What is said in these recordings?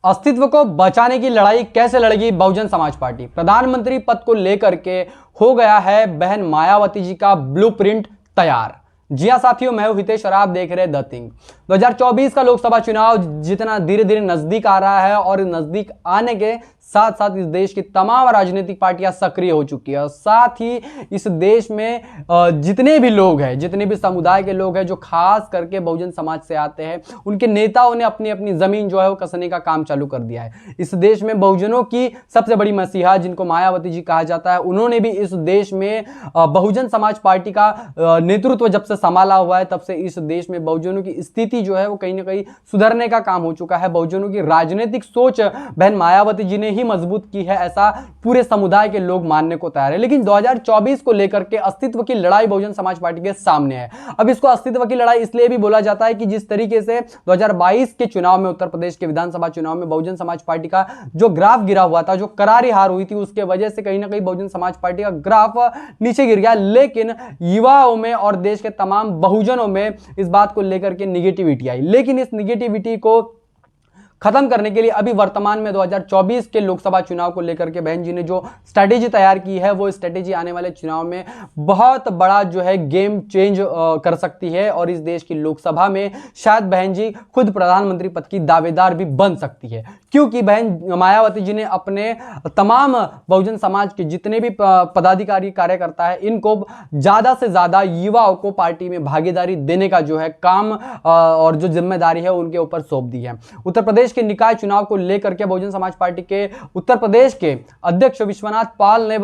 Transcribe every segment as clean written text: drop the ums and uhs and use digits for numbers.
अस्तित्व को बचाने की लड़ाई कैसे लड़ेगी बहुजन समाज पार्टी। प्रधानमंत्री पद को लेकर के हो गया है बहन मायावती जी का ब्लूप्रिंट तैयार। जी हां साथियों, मैं हूं हितेश और आप देख रहे हैं द थिंग। 2024 का लोकसभा चुनाव जितना धीरे धीरे नजदीक आ रहा है और नजदीक आने के साथ साथ इस देश की तमाम राजनीतिक पार्टियां सक्रिय हो चुकी है और साथ ही इस देश में जितने भी लोग हैं, जितने भी समुदाय के लोग हैं जो खास करके बहुजन समाज से आते हैं, उनके नेताओं ने अपनी अपनी जमीन जो है वो कसने का काम चालू कर दिया है। इस देश में बहुजनों की सबसे बड़ी मसीहा जिनको मायावती जी कहा जाता है, उन्होंने भी इस देश में बहुजन समाज पार्टी का नेतृत्व जब से संभाला हुआ है तब से इस देश में बहुजनों की स्थिति जो है वो कहीं ना कहीं सुधरने का काम हो चुका है। बहुजनों की राजनीतिक सोच बहन मायावती जी ने ही मजबूत की है, ऐसा पूरे समुदाय के लोग मानने को तैयार है। लेकिन 2024 को लेकर के अस्तित्व की लड़ाई बहुजन समाज पार्टी के सामने है। अब इसको अस्तित्व की लड़ाई इसलिए भी बोला जाता है कि जिस तरीके से 2022 के चुनाव में, उत्तर प्रदेश के विधानसभा चुनाव में बहुजन समाज पार्टी का जो ग्राफ गिरा हुआ था, जो करारी हार हुई थी, उसके वजह से कहीं ना कहीं बहुजन समाज पार्टी का ग्राफ नीचे गिर गया। लेकिन युवाओं में और देश के तमाम बहुजनों में इस बात को लेकर के निगेटिविटी आई। लेकिन इस निगेटिविटी को खत्म करने के लिए अभी वर्तमान में 2024 के लोकसभा चुनाव को लेकर के बहन जी ने जो स्ट्रेटेजी तैयार की है, वो स्ट्रेटेजी आने वाले चुनाव में बहुत बड़ा जो है गेम चेंज कर सकती है और इस देश की लोकसभा में शायद बहन जी खुद प्रधानमंत्री पद की दावेदार भी बन सकती है। क्योंकि बहन मायावती जी ने अपने तमाम बहुजन समाज के जितने भी पदाधिकारी कार्यकर्ता है, इनको ज्यादा से ज्यादा युवाओं को पार्टी में भागीदारी देने का जो है काम और जो जिम्मेदारी है उनके ऊपर सौंप दी है। उत्तर प्रदेश के निकाय चुनाव को लेकर के बहुजन समाज पार्टी के उत्तर प्रदेश के अध्यक्ष विश्वनाथ पाल ने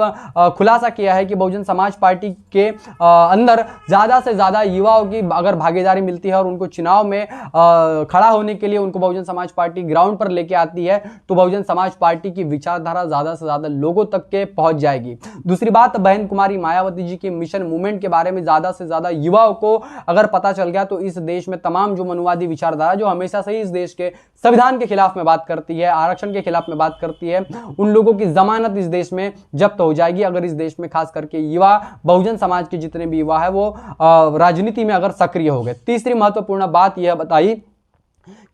खुलासा किया है कि बहुजन समाज पार्टी के अंदर ज्यादा से ज्यादा युवाओं की अगर भागीदारी मिलती है और उनको चुनाव में खड़ा होने के लिए उनको बहुजन समाज पार्टी ग्राउंड पर लेके आती है, तो बहुजन समाज पार्टी की विचारधारा ज्यादा से ज्यादा लोगों तक के पहुंच जाएगी। दूसरी बात, बहन कुमारी मायावती जी के मिशन मूवमेंट के बारे में ज्यादा से ज्यादा युवाओं को अगर पता चल गया तो इस देश में तमाम जो मनुवादी विचारधारा जो हमेशा से ही इस देश के संविधान के खिलाफ में बात करती है, आरक्षण के खिलाफ में बात करती है, उन लोगों की जमानत इस देश में जब्त हो जाएगी अगर इस देश में खास करके युवा, बहुजन समाज के जितने भी युवा है वो राजनीति में अगर सक्रिय हो गए। तीसरी महत्वपूर्ण बात यह बताई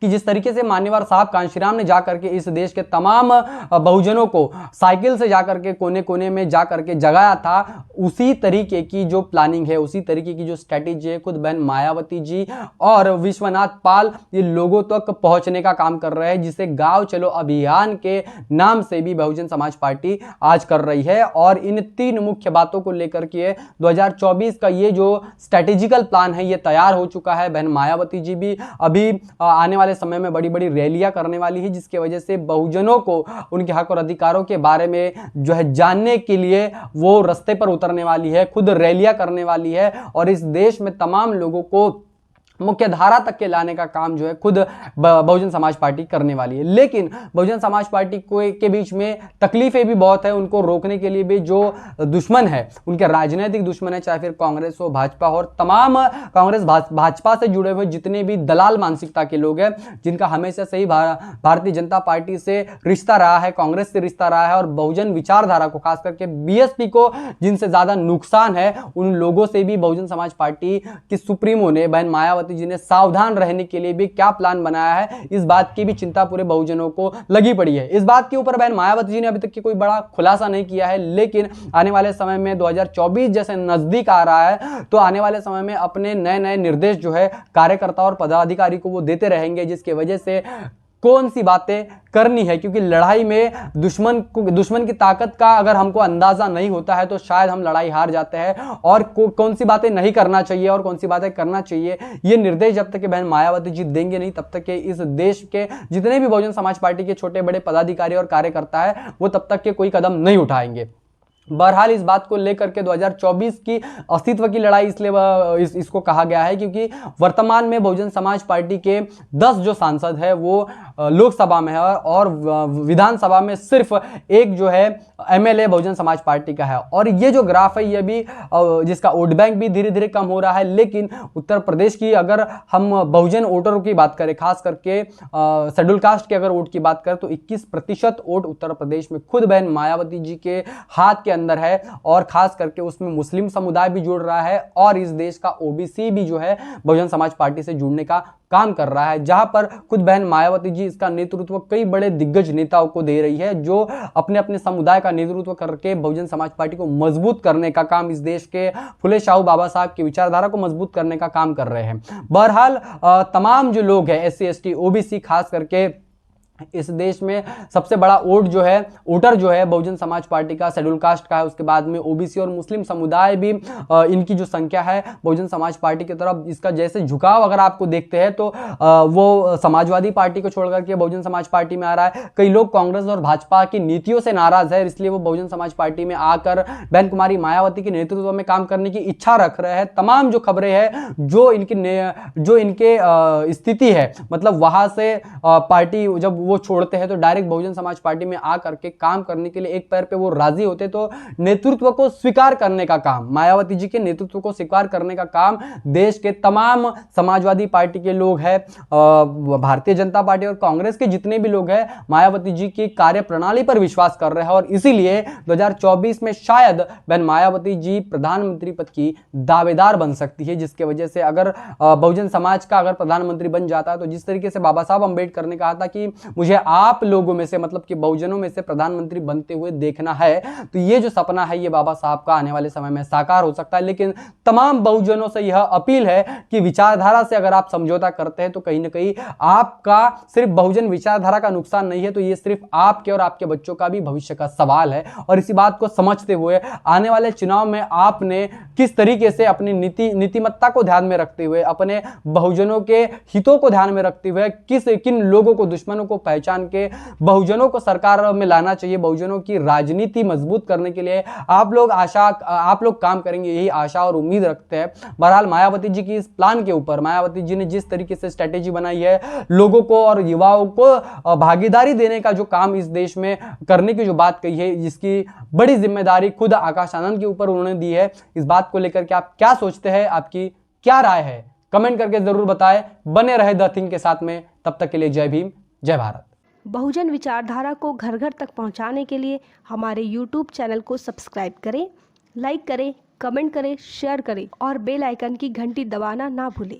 कि जिस तरीके से मान्यवर साहब कांशीराम ने जाकर के इस देश के तमाम बहुजनों को साइकिल से जाकर के कोने कोने में जाकर के जगाया था, उसी तरीके की जो प्लानिंग है, उसी तरीके की जो स्ट्रेटेजी है, खुद बहन मायावती जी और विश्वनाथ पाल ये लोगों तक पहुंचने का काम कर रहे हैं, जिसे गांव चलो अभियान के नाम से भी बहुजन समाज पार्टी आज कर रही है। और इन तीन मुख्य बातों को लेकर के 2024 का ये जो स्ट्रेटेजिकल प्लान है ये तैयार हो चुका है। बहन मायावती जी भी अभी आने वाले समय में बड़ी बड़ी रैलियां करने वाली है, जिसकी वजह से बहुजनों को उनके हक और अधिकारों के बारे में जो है जानने के लिए वो रास्ते पर उतरने वाली है, खुद रैलियां करने वाली है और इस देश में तमाम लोगों को मुख्य धारा तक के लाने का काम जो है खुद बहुजन समाज पार्टी करने वाली है। लेकिन बहुजन समाज पार्टी के बीच में तकलीफें भी बहुत है, उनको रोकने के लिए भी जो दुश्मन है, उनके राजनीतिक दुश्मन है, चाहे फिर कांग्रेस हो, भाजपा हो, और तमाम कांग्रेस भाजपा से जुड़े हुए जितने भी दलाल मानसिकता के लोग हैं, जिनका हमेशा से ही भारतीय जनता पार्टी से रिश्ता रहा है, कांग्रेस से रिश्ता रहा है और बहुजन विचारधारा को खास करके बीएसपी को जिनसे ज्यादा नुकसान है, उन लोगों से भी बहुजन समाज पार्टी की सुप्रीमो ने बहन मायावती जी ने सावधान रहने के लिए भी क्या प्लान बनाया है, इस बात की भी चिंता पूरे बहुजनों को लगी पड़ी है। इस बात के ऊपर बहन मायावती जी ने अभी तक की कोई बड़ा खुलासा नहीं किया है, लेकिन आने वाले समय में 2024 जैसे नजदीक आ रहा है तो आने वाले समय में अपने नए नए निर्देश जो है कार्यकर्ता और पदाधिकारी को वो देते रहेंगे, जिसकी वजह से कौन सी बातें करनी है, क्योंकि लड़ाई में दुश्मन की ताकत का अगर हमको अंदाजा नहीं होता है तो शायद हम लड़ाई हार जाते हैं। और कौन सी बातें नहीं करना चाहिए और कौन सी बातें करना चाहिए, ये निर्देश जब तक कि बहन मायावती जी देंगे नहीं, तब तक के इस देश के जितने भी बहुजन समाज पार्टी के छोटे बड़े पदाधिकारी और कार्यकर्ता है वो तब तक के कोई कदम नहीं उठाएंगे। बहरहाल इस बात को लेकर के 2024 की अस्तित्व की लड़ाई इसलिए इसको कहा गया है क्योंकि वर्तमान में बहुजन समाज पार्टी के 10 जो सांसद है वो लोकसभा में है और विधानसभा में सिर्फ एक जो है एमएलए बहुजन समाज पार्टी का है। और ये जो ग्राफ है ये भी जिसका वोट बैंक भी धीरे धीरे कम हो रहा है। लेकिन उत्तर प्रदेश की अगर हम बहुजन वोटरों की बात करें, खास करके शेड्यूल कास्ट के अगर वोट की बात करें, तो 21% वोट उत्तर प्रदेश में खुद बहन मायावती जी के हाथ के अंदर है और खास करके उसमें मुस्लिम समुदाय भी जुड़ रहा है और इस देश का ओबीसी भी जो है बहुजन समाज पार्टी से जुड़ने का काम कर रहा है, जहां पर खुद बहन मायावती जी इसका नेतृत्व कई बड़े दिग्गज नेताओं को दे रही है, जो अपने अपने समुदाय का नेतृत्व करके बहुजन समाज पार्टी को मजबूत करने का काम, इस देश के फुले शाहू बाबा साहब की विचारधारा को मजबूत करने का काम कर रहे हैं। बहरहाल तमाम जो लोग हैं SC ST OBC खास करके इस देश में सबसे बड़ा वोटर जो है बहुजन समाज पार्टी का शेड्यूल कास्ट का है, उसके बाद में OBC और मुस्लिम समुदाय भी इनकी जो संख्या है बहुजन समाज पार्टी की तरफ, इसका जैसे झुकाव अगर आपको देखते हैं तो वो समाजवादी पार्टी को छोड़कर के बहुजन समाज पार्टी में आ रहा है। कई लोग कांग्रेस और भाजपा की नीतियों से नाराज है, इसलिए वो बहुजन समाज पार्टी में आकर बहन कुमारी मायावती के नेतृत्व में काम करने की इच्छा रख रहे हैं। तमाम जो खबरें हैं जो इनके स्थिति है, मतलब वहां से पार्टी जब वो छोड़ते हैं तो डायरेक्ट बहुजन समाज पार्टी में आकर के काम करने के लिए एक पैर पे वो राजी होते, तो नेतृत्व को स्वीकार करने का काम, मायावती जी के नेतृत्व को स्वीकार करने का काम देश के तमाम समाजवादी पार्टी के लोग हैं, भारतीय जनता पार्टी और कांग्रेस के जितने भी लोग हैं मायावती जी की कार्यप्रणाली पर विश्वास कर रहे हैं, और इसीलिए 2024 में शायद बहन मायावती जी प्रधानमंत्री पद की दावेदार बन सकती है, जिसके वजह से अगर बहुजन समाज का अगर प्रधानमंत्री बन जाता है तो जिस तरीके से बाबा साहब अंबेडकर ने कहा था कि मुझे आप लोगों में से, मतलब कि बहुजनों में से प्रधानमंत्री बनते हुए देखना है, तो ये जो सपना है ये बाबा साहब का आने वाले समय में साकार हो सकता है। लेकिन तमाम बहुजनों से यह अपील है कि विचारधारा से अगर आप समझौता करते हैं तो कहीं ना कहीं आपका सिर्फ बहुजन विचारधारा का नुकसान नहीं है, तो ये सिर्फ आपके और आपके बच्चों का भी भविष्य का सवाल है। और इसी बात को समझते हुए आने वाले चुनाव में आपने किस तरीके से अपनी नीतिमत्ता को ध्यान में रखते हुए, अपने बहुजनों के हितों को ध्यान में रखते हुए किन लोगों को, दुश्मनों को पहचान के बहुजनों को सरकार में लाना चाहिए, बहुजनों की राजनीति मजबूत करने के लिए आप लोग काम करेंगे, यही आशा और उम्मीद रखते हैं। बहरहाल मायावती जी की इस प्लान के ऊपर मायावती जी ने जिस तरीके से स्ट्रेटेजी बनाई है, लोगों को और युवाओं को भागीदारी देने का जो काम इस देश में करने की जो बात कही है, जिसकी बड़ी जिम्मेदारी खुद आकाश आनंद के ऊपर उन्होंने दी है, इस बात को लेकर के आप क्या सोचते हैं, आपकी क्या राय है, कमेंट करके जरूर बताएं। बने रहे द थिंग के साथ में, तब तक के लिए जय भीम, जय भारत। बहुजन विचारधारा को घर घर तक पहुंचाने के लिए हमारे YouTube चैनल को सब्सक्राइब करें, लाइक करें, कमेंट करें, शेयर करें और बेल आइकन की घंटी दबाना ना भूलें।